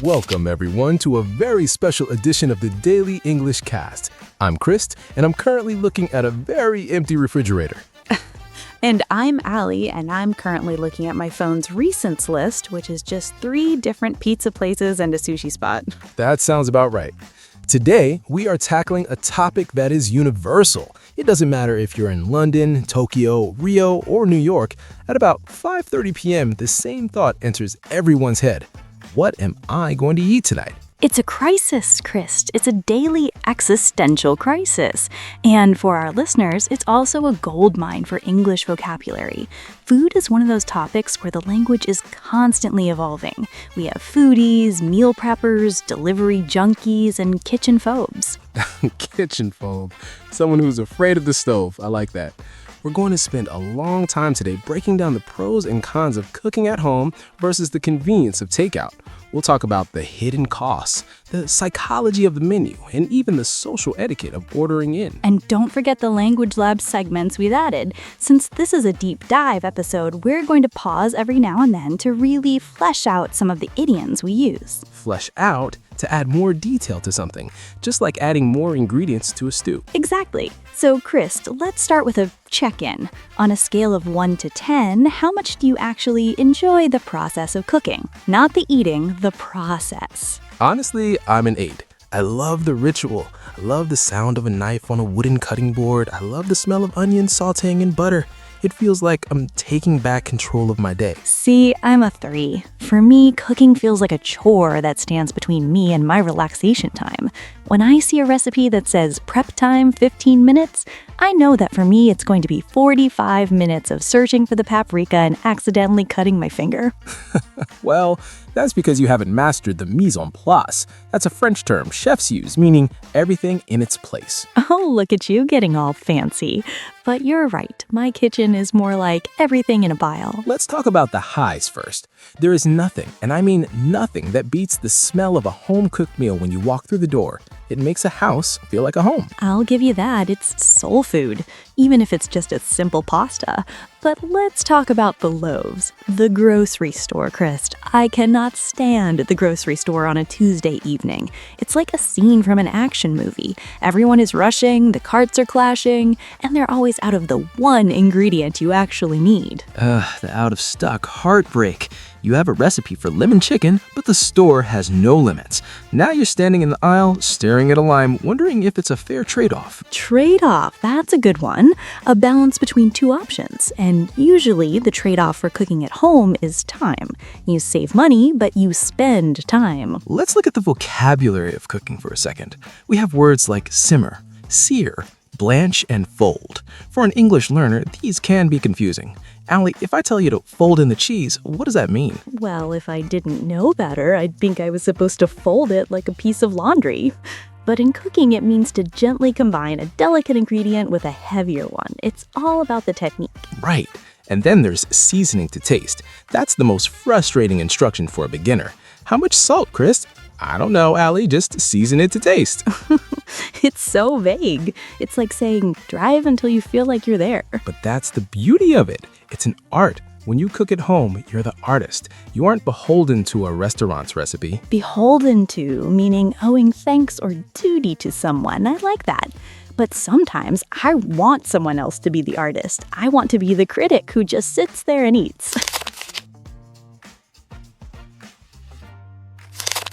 Welcome, everyone, to a very special edition of the Daily English Cast. I'm Krist, and I'm currently looking at a very empty refrigerator. And I'm Ally, and I'm currently looking at my phone's recents list, which is just 3 different pizza places and a sushi spot. That sounds about right. Today, we are tackling a topic that is universal. It doesn't matter if you're in London, Tokyo, Rio, or New York. At about 5:30 p.m., the same thought enters everyone's head. What am I going to eat tonight? It's a crisis, Krist. It's a daily existential crisis. And for our listeners, it's also a goldmine for English vocabulary. Food is one of those topics where the language is constantly evolving. We have foodies, meal preppers, delivery junkies, and kitchen phobes. Kitchen phobe. Someone who's afraid of the stove. I like that. We're going to spend a long time today breaking down the pros and cons of cooking at home versus the convenience of takeout. We'll talk about the hidden costs, the psychology of the menu, and even the social etiquette of ordering in. And don't forget the language lab segments we've added. Since this is a deep dive episode, we're going to pause every now and then to really flesh out some of the idioms we use. Flesh out to add more detail to something, just like adding more ingredients to a stew. Exactly. So, Krist, let's start with a check-in. On a scale of 1 to 10, how much do you actually enjoy the process of cooking? Not the eating, the process. Honestly, I'm an 8. I love the ritual. I love the sound of a knife on a wooden cutting board. I love the smell of onions sauteing in butter. It feels like I'm taking back control of my day. See, I'm a 3. For me, cooking feels like a chore that stands between me and my relaxation time. When I see a recipe that says prep time 15 minutes, I know that for me it's going to be 45 minutes of searching for the paprika and accidentally cutting my finger. Well, that's because you haven't mastered the mise en place. That's a French term chefs use, meaning everything in its place. Oh, look at you getting all fancy. But you're right, my kitchen is more like everything in a pile. Let's talk about the highs first. There is nothing, and I mean nothing, that beats the smell of a home-cooked meal when you walk through the door. It makes a house feel like a home. I'll give you that, it's soul food, even if it's just a simple pasta. But let's talk about the loaves. The grocery store, Krist. I cannot stand the grocery store on a Tuesday evening. It's like a scene from an action movie. Everyone is rushing, the carts are clashing, and they're always out of the one ingredient you actually need. The out-of-stock heartbreak. You have a recipe for lemon chicken, but the store has no limits. Now you're standing in the aisle, staring at a lime, wondering if it's a fair trade-off. Trade-off, that's a good one. A balance between 2 options. And usually the trade-off for cooking at home is time. You save money, but you spend time. Let's look at the vocabulary of cooking for a second. We have words like simmer, sear, blanch, and fold. For an English learner, these can be confusing. Ally, if I tell you to fold in the cheese, what does that mean? Well, if I didn't know better, I'd think I was supposed to fold it like a piece of laundry. But in cooking, it means to gently combine a delicate ingredient with a heavier one. It's all about the technique. Right. And then there's seasoning to taste. That's the most frustrating instruction for a beginner. How much salt, Krist? I don't know, Ally, just season it to taste. It's so vague. It's like saying, drive until you feel like you're there. But that's the beauty of it. It's an art. When you cook at home, you're the artist. You aren't beholden to a restaurant's recipe. Beholden to, meaning owing thanks or duty to someone. I like that. But sometimes I want someone else to be the artist. I want to be the critic who just sits there and eats.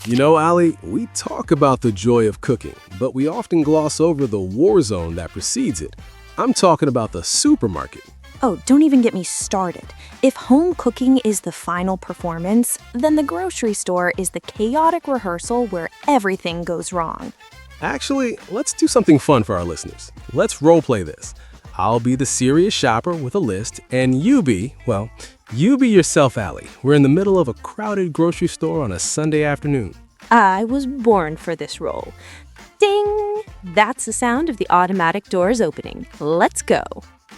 You know, Ally, we talk about the joy of cooking, but we often gloss over the war zone that precedes it. I'm talking about the supermarket. Oh, don't even get me started. If home cooking is the final performance, then the grocery store is the chaotic rehearsal where everything goes wrong. Actually, let's do something fun for our listeners. Let's roleplay this. I'll be the serious shopper with a list, and you be yourself, Ally. We're in the middle of a crowded grocery store on a Sunday afternoon. I was born for this role. Ding! That's the sound of the automatic doors opening. Let's go.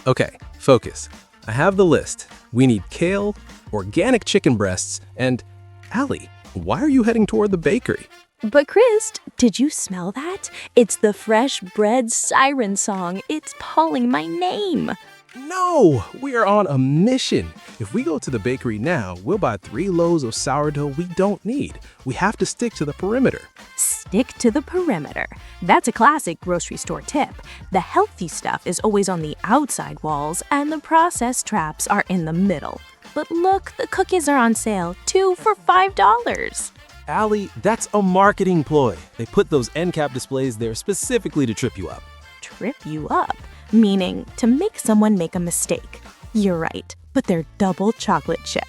Okay, focus. I have the list. We need kale, organic chicken breasts, and Ally, why are you heading toward the bakery? But Krist, did you smell that? It's the fresh bread siren song. It's calling my name. No, we are on a mission. If we go to the bakery now, we'll buy 3 loaves of sourdough we don't need. We have to stick to the perimeter. Stick to the perimeter. That's a classic grocery store tip. The healthy stuff is always on the outside walls, and the processed traps are in the middle. But look, the cookies are on sale, 2 for $5. Ally, that's a marketing ploy. They put those end cap displays there specifically to trip you up. Trip you up, meaning to make someone make a mistake. You're right, but they're double chocolate chip.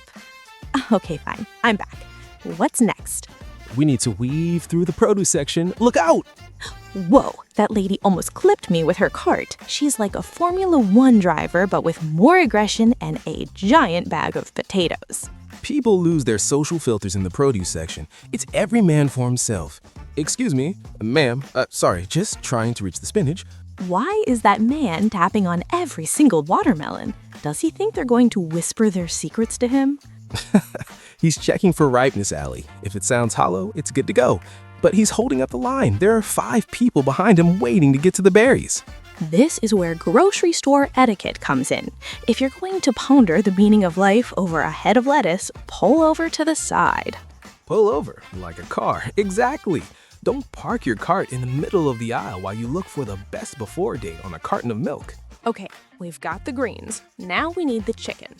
Okay, fine, I'm back. What's next? We need to weave through the produce section. Look out! Whoa, that lady almost clipped me with her cart. She's like a Formula One driver, but with more aggression and a giant bag of potatoes. People lose their social filters in the produce section. It's every man for himself. Excuse me, ma'am, sorry, just trying to reach the spinach. Why is that man tapping on every single watermelon? Does he think they're going to whisper their secrets to him? He's checking for ripeness, Ally. If it sounds hollow, it's good to go. But he's holding up the line. There are 5 people behind him waiting to get to the berries. This is where grocery store etiquette comes in. If you're going to ponder the meaning of life over a head of lettuce, pull over to the side. Pull over, like a car. Exactly. Don't park your cart in the middle of the aisle while you look for the best before date on a carton of milk. Okay, we've got the greens. Now we need the chicken.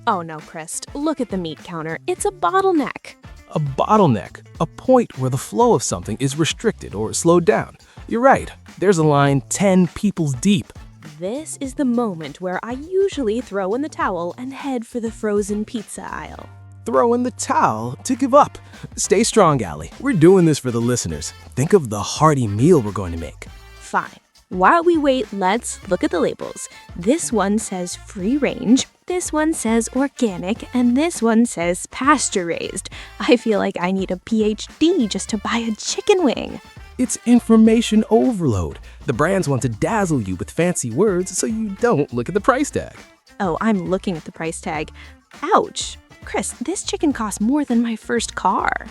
Oh no, Krist, look at the meat counter. It's a bottleneck. A bottleneck, a point where the flow of something is restricted or slowed down. You're right, there's a line 10 people deep. This is the moment where I usually throw in the towel and head for the frozen pizza aisle. Throw in the towel to give up. Stay strong, Ally. We're doing this for the listeners. Think of the hearty meal we're going to make. Fine. While we wait, let's look at the labels. This one says free range, this one says organic, and this one says pasture raised. I feel like I need a PhD just to buy a chicken wing. It's information overload. The brands want to dazzle you with fancy words so you don't look at the price tag. Oh, I'm looking at the price tag. Ouch. Krist, this chicken costs more than my first car.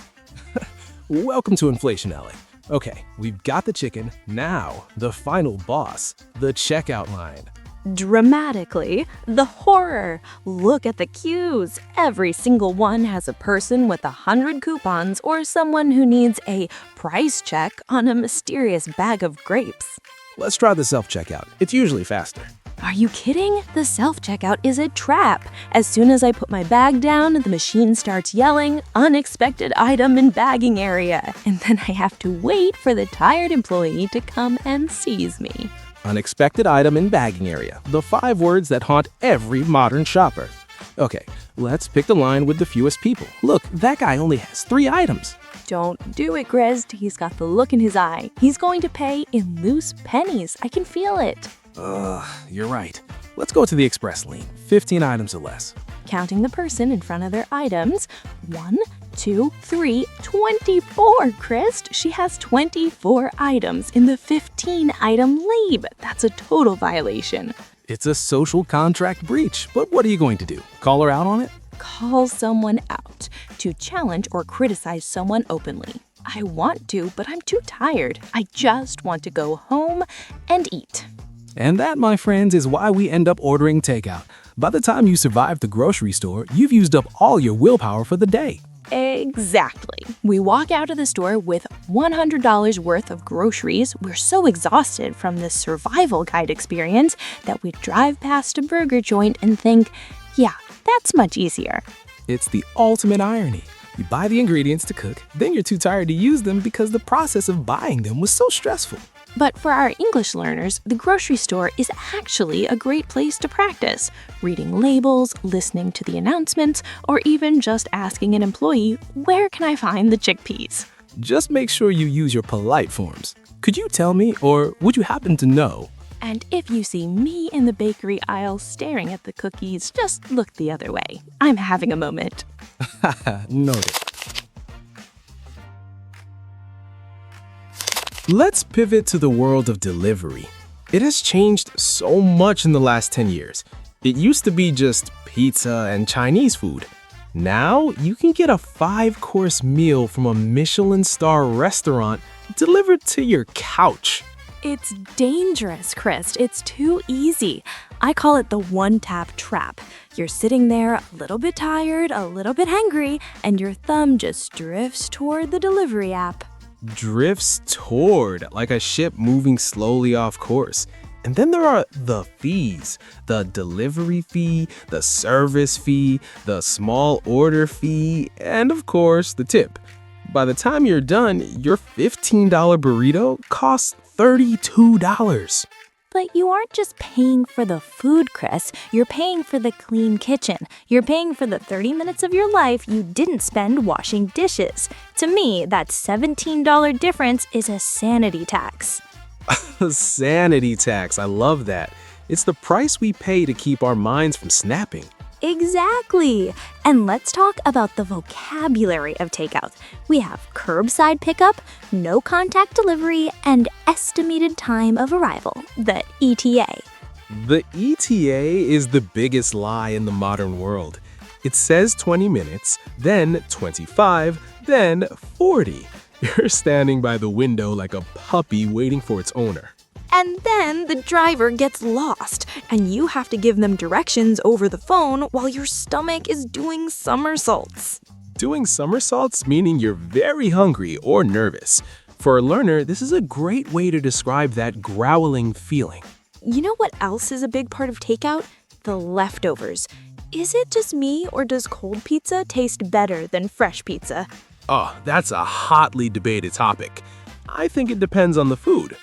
Welcome to inflation, Ally. Okay, we've got the chicken. Now, the final boss, the checkout line. Dramatically, the horror. Look at the queues. Every single one has a person with 100 coupons or someone who needs a price check on a mysterious bag of grapes. Let's try the self-checkout. It's usually faster. Are you kidding? The self-checkout is a trap. As soon as I put my bag down, the machine starts yelling, "Unexpected item in bagging area." And then I have to wait for the tired employee to come and seize me. Unexpected item in bagging area. The 5 words that haunt every modern shopper. Okay, let's pick the line with the fewest people. Look, that guy only has 3 items. Don't do it, Krist. He's got the look in his eye. He's going to pay in loose pennies. I can feel it. You're right. Let's go to the express lane. 15 items or less. Counting the person in front of their items. 1, 2, 3, 24, Krist. She has 24 items in the 15-item lab. That's a total violation. It's a social contract breach, but what are you going to do? Call her out on it? Call someone out. To challenge or criticize someone openly. I want to, but I'm too tired. I just want to go home and eat. And that, my friends, is why we end up ordering takeout. By the time you survive the grocery store, you've used up all your willpower for the day. Exactly. We walk out of the store with $100 worth of groceries. We're so exhausted from this survival guide experience that we drive past a burger joint and think, yeah, that's much easier. It's the ultimate irony. You buy the ingredients to cook, then you're too tired to use them because the process of buying them was so stressful. But for our English learners, the grocery store is actually a great place to practice. Reading labels, listening to the announcements, or even just asking an employee, where can I find the chickpeas? Just make sure you use your polite forms. Could you tell me, or would you happen to know? And if you see me in the bakery aisle staring at the cookies, just look the other way. I'm having a moment. Noted. Let's pivot to the world of delivery. It has changed so much in the last 10 years. It used to be just pizza and Chinese food. Now you can get a 5-course meal from a Michelin star restaurant delivered to your couch. It's dangerous, Krist. It's too easy. I call it the one-tap trap. You're sitting there a little bit tired, a little bit hangry, and your thumb just drifts toward the delivery app. Drifts toward, like a ship moving slowly off course. And then there are the fees, the delivery fee, the service fee, the small order fee, and of course, the tip. By the time you're done, your $15 burrito costs $32. But you aren't just paying for the food, Chris. You're paying for the clean kitchen. You're paying for the 30 minutes of your life you didn't spend washing dishes. To me, that $17 difference is a sanity tax. Sanity tax, I love that. It's the price we pay to keep our minds from snapping. Exactly. And let's talk about the vocabulary of takeout. We have curbside pickup, no contact delivery, and estimated time of arrival, the ETA. The ETA is the biggest lie in the modern world. It says 20 minutes, then 25, then 40. You're standing by the window like a puppy waiting for its owner. And then the driver gets lost, and you have to give them directions over the phone while your stomach is doing somersaults. Doing somersaults meaning you're very hungry or nervous. For a learner, this is a great way to describe that growling feeling. You know what else is a big part of takeout? The leftovers. Is it just me, or does cold pizza taste better than fresh pizza? Oh, that's a hotly debated topic. I think it depends on the food.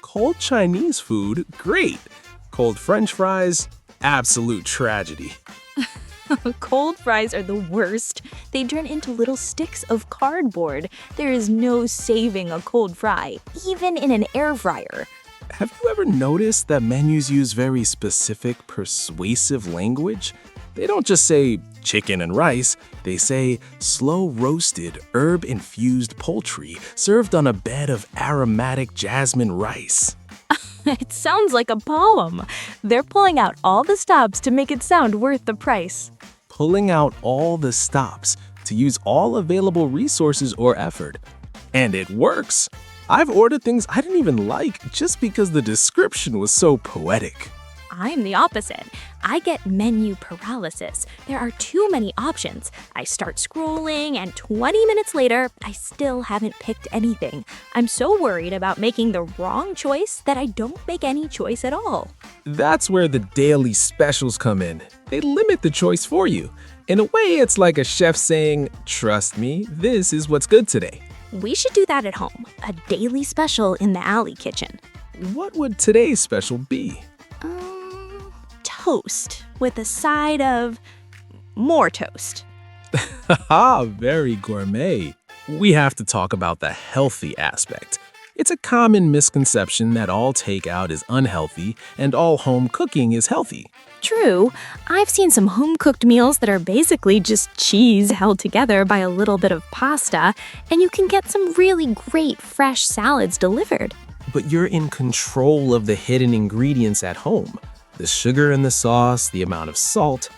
Cold Chinese food, great. Cold French fries, absolute tragedy. Cold fries are the worst. They turn into little sticks of cardboard. There is no saving a cold fry, even in an air fryer. Have you ever noticed that menus use very specific, persuasive language? They don't just say chicken and rice, they say slow-roasted, herb-infused poultry served on a bed of aromatic jasmine rice. It sounds like a poem. They're pulling out all the stops to make it sound worth the price. Pulling out all the stops to use all available resources or effort. And it works. I've ordered things I didn't even like just because the description was so poetic. I'm the opposite. I get menu paralysis. There are too many options. I start scrolling, and 20 minutes later, I still haven't picked anything. I'm so worried about making the wrong choice that I don't make any choice at all. That's where the daily specials come in. They limit the choice for you. In a way, it's like a chef saying, "Trust me, this is what's good today." We should do that at home. A daily special in the Ally kitchen. What would today's special be? Toast with a side of more toast. Haha, very gourmet. We have to talk about the healthy aspect. It's a common misconception that all takeout is unhealthy and all home cooking is healthy. True, I've seen some home-cooked meals that are basically just cheese held together by a little bit of pasta, and you can get some really great fresh salads delivered. But you're in control of the hidden ingredients at home. The sugar in the sauce, the amount of salt.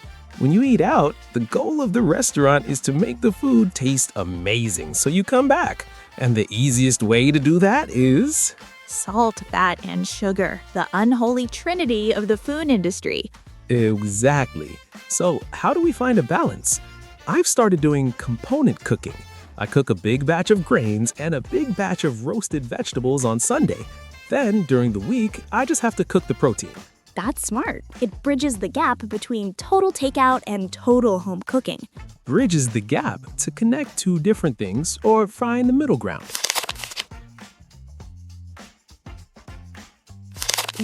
When you eat out, the goal of the restaurant is to make the food taste amazing so you come back. And the easiest way to do that is Salt, fat, and sugar, the unholy trinity of the food industry. Exactly. So how do we find a balance? I've started doing component cooking. I cook a big batch of grains and a big batch of roasted vegetables on Sunday. Then, during the week, I just have to cook the protein. That's smart. It bridges the gap between total takeout and total home cooking. Bridges the gap to connect two different things or find the middle ground.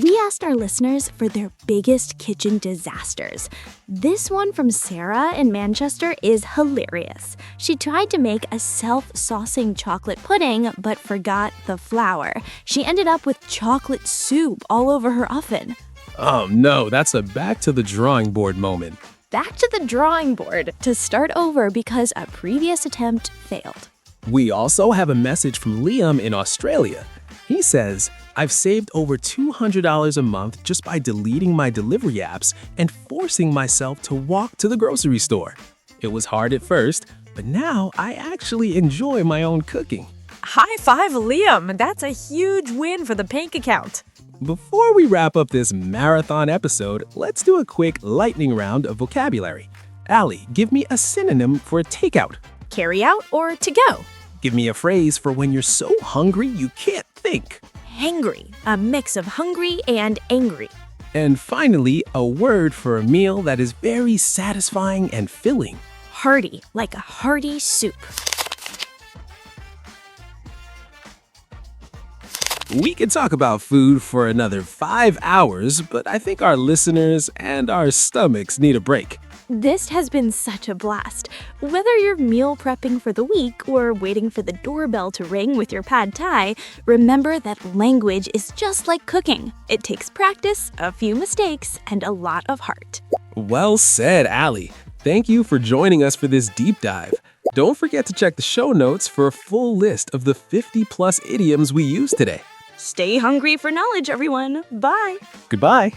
We asked our listeners for their biggest kitchen disasters. This one from Sarah in Manchester is hilarious. She tried to make a self-saucing chocolate pudding but forgot the flour. She ended up with chocolate soup all over her oven. Oh no, that's a back to the drawing board moment. Back to the drawing board to start over because a previous attempt failed. We also have a message from Liam in Australia. He says, I've saved over $200 a month just by deleting my delivery apps and forcing myself to walk to the grocery store. It was hard at first, but now I actually enjoy my own cooking. High five, Liam. That's a huge win for the bank account. Before we wrap up this marathon episode, let's do a quick lightning round of vocabulary. Ally, give me a synonym for takeout. Carry out or to go. Give me a phrase for when you're so hungry you can't think. Hangry, a mix of hungry and angry. And finally, a word for a meal that is very satisfying and filling. Hearty, like a hearty soup. We could talk about food for another 5 hours, but I think our listeners and our stomachs need a break. This has been such a blast. Whether you're meal prepping for the week or waiting for the doorbell to ring with your pad thai, remember that language is just like cooking. It takes practice, a few mistakes, and a lot of heart. Well said, Ally. Thank you for joining us for this deep dive. Don't forget to check the show notes for a full list of the 50+ idioms we used today. Stay hungry for knowledge, everyone. Bye. Goodbye.